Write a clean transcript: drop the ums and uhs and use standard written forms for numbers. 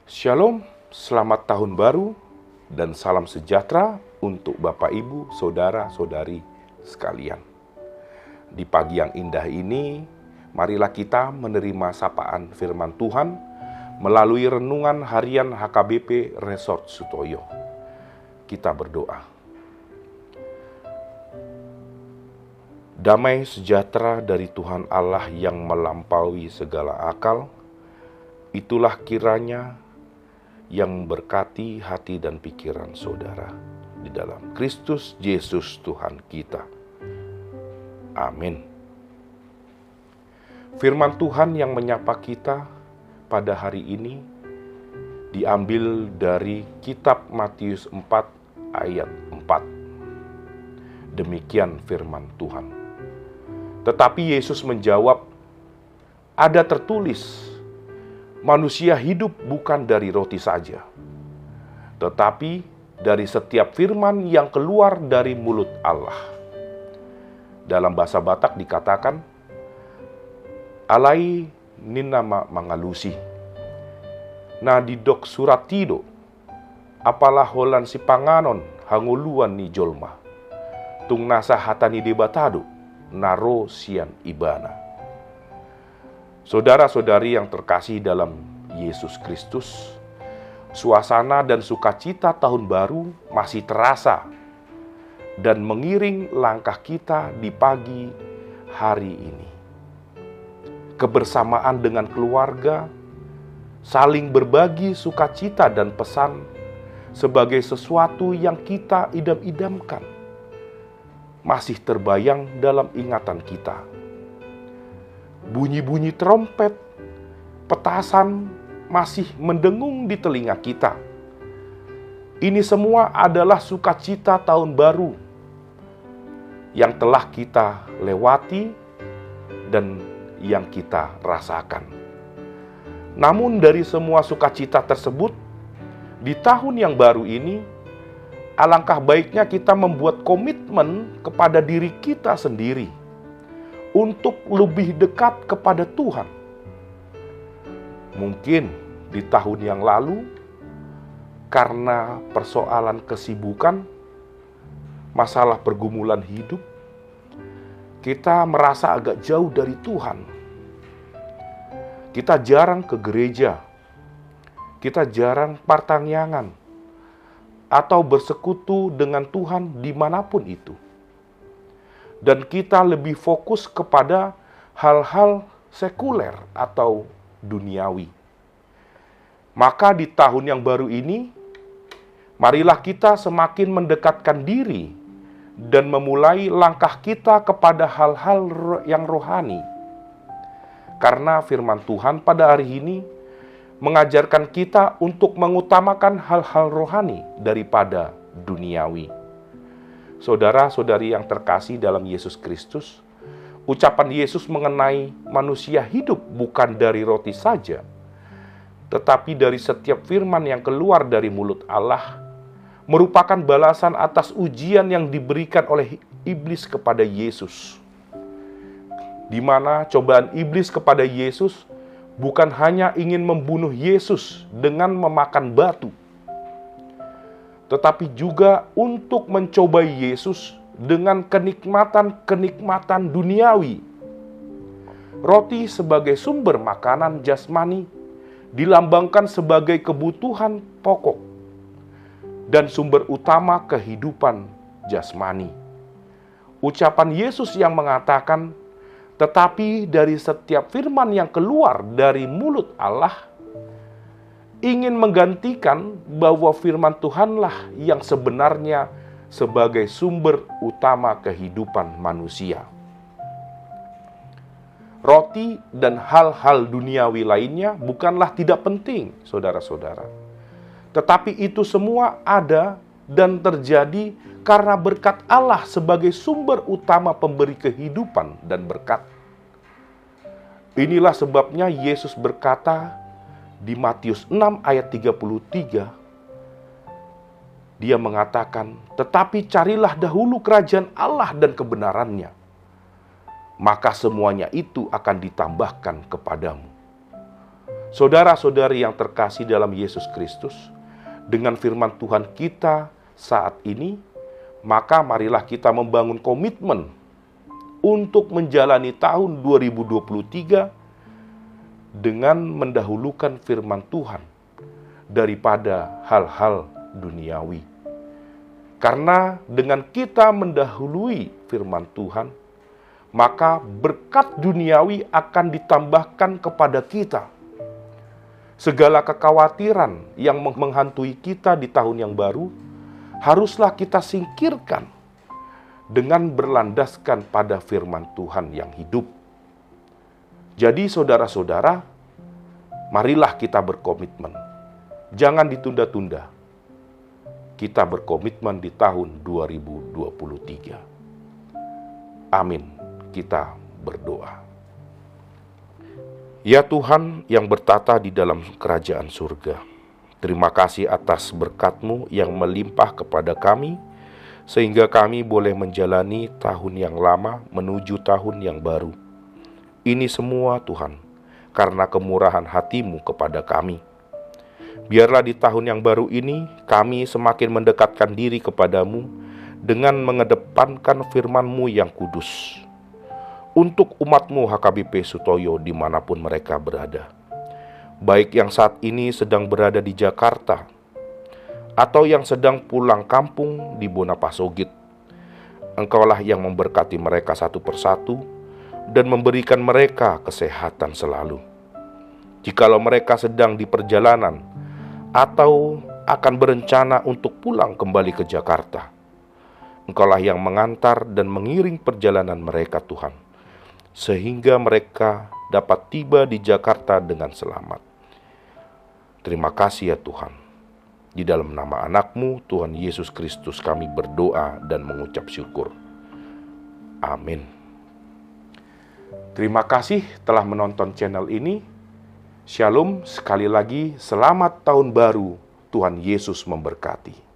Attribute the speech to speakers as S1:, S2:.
S1: Shalom, selamat tahun baru, dan salam sejahtera untuk Bapak, Ibu, Saudara-saudari sekalian. Di pagi yang indah ini, marilah kita menerima sapaan firman Tuhan melalui renungan harian HKBP Resort Sutoyo. Kita berdoa. Damai sejahtera dari Tuhan Allah yang melampaui segala akal, itulah kiranya yang berkati hati dan pikiran saudara di dalam Kristus Yesus Tuhan kita. Amin. Firman Tuhan yang menyapa kita pada hari ini diambil dari kitab Matius 4 ayat 4. Demikian firman Tuhan. Tetapi Yesus menjawab, "Ada tertulis, manusia hidup bukan dari roti saja, tetapi dari setiap firman yang keluar dari mulut Allah." Dalam bahasa Batak dikatakan, "Alai ninama mangalusi. Na didok suratido, apalah holan si panganon hanguluan ni jolma. Tung nasa hatani debatado, naro sian ibana." Saudara-saudari yang terkasih dalam Yesus Kristus, suasana dan sukacita tahun baru masih terasa dan mengiring langkah kita di pagi hari ini. Kebersamaan dengan keluarga, saling berbagi sukacita dan pesan sebagai sesuatu yang kita idam-idamkan, masih terbayang dalam ingatan kita. Bunyi-bunyi trompet, petasan masih mendengung di telinga kita. Ini semua adalah sukacita tahun baru yang telah kita lewati dan yang kita rasakan. Namun dari semua sukacita tersebut, di tahun yang baru ini, alangkah baiknya kita membuat komitmen kepada diri kita sendiri untuk lebih dekat kepada Tuhan. Mungkin di tahun yang lalu, karena persoalan kesibukan, masalah pergumulan hidup, kita merasa agak jauh dari Tuhan. Kita jarang ke gereja, kita jarang partangyangan, atau bersekutu dengan Tuhan dimanapun itu. Dan kita lebih fokus kepada hal-hal sekuler atau duniawi. Maka di tahun yang baru ini, marilah kita semakin mendekatkan diri dan memulai langkah kita kepada hal-hal yang rohani. Karena firman Tuhan pada hari ini mengajarkan kita untuk mengutamakan hal-hal rohani daripada duniawi. Saudara-saudari yang terkasih dalam Yesus Kristus, ucapan Yesus mengenai manusia hidup bukan dari roti saja, tetapi dari setiap firman yang keluar dari mulut Allah, merupakan balasan atas ujian yang diberikan oleh iblis kepada Yesus. Di mana cobaan iblis kepada Yesus bukan hanya ingin membunuh Yesus dengan memakan batu, tetapi juga untuk mencobai Yesus dengan kenikmatan-kenikmatan duniawi. Roti sebagai sumber makanan jasmani dilambangkan sebagai kebutuhan pokok dan sumber utama kehidupan jasmani. Ucapan Yesus yang mengatakan, "Tetapi dari setiap firman yang keluar dari mulut Allah," ingin menggantikan bahwa firman Tuhanlah yang sebenarnya sebagai sumber utama kehidupan manusia. Roti dan hal-hal duniawi lainnya bukanlah tidak penting, saudara-saudara. Tetapi itu semua ada dan terjadi karena berkat Allah sebagai sumber utama pemberi kehidupan dan berkat. Inilah sebabnya Yesus berkata di Matius 6 ayat 33, Dia mengatakan, "Tetapi carilah dahulu kerajaan Allah dan kebenarannya, maka semuanya itu akan ditambahkan kepadamu." Saudara-saudari yang terkasih dalam Yesus Kristus, dengan firman Tuhan kita saat ini, maka marilah kita membangun komitmen untuk menjalani tahun 2023 dengan mendahulukan firman Tuhan daripada hal-hal duniawi. Karena dengan kita mendahului firman Tuhan, maka berkat duniawi akan ditambahkan kepada kita. Segala kekhawatiran yang menghantui kita di tahun yang baru, haruslah kita singkirkan dengan berlandaskan pada firman Tuhan yang hidup. Jadi saudara-saudara, marilah kita berkomitmen. Jangan ditunda-tunda. Kita berkomitmen di tahun 2023. Amin. Kita berdoa. Ya Tuhan yang bertata di dalam kerajaan surga, terima kasih atas berkat-Mu yang melimpah kepada kami, sehingga kami boleh menjalani tahun yang lama menuju tahun yang baru. Ini semua Tuhan, karena kemurahan hati-Mu kepada kami. Biarlah di tahun yang baru ini, kami semakin mendekatkan diri kepada-Mu dengan mengedepankan firman-Mu yang kudus. Untuk umat-Mu HKBP Sutoyo dimanapun mereka berada, baik yang saat ini sedang berada di Jakarta, atau yang sedang pulang kampung di Bonapasogit, Engkaulah yang memberkati mereka satu persatu, dan memberikan mereka kesehatan selalu. Jikalau mereka sedang di perjalanan, atau akan berencana untuk pulang kembali ke Jakarta, Engkaulah yang mengantar dan mengiring perjalanan mereka Tuhan, sehingga mereka dapat tiba di Jakarta dengan selamat. Terima kasih ya Tuhan. Di dalam nama anak-Mu, Tuhan Yesus Kristus, kami berdoa dan mengucap syukur. Amin. Terima kasih telah menonton channel ini. Shalom, sekali lagi selamat tahun baru. Tuhan Yesus memberkati.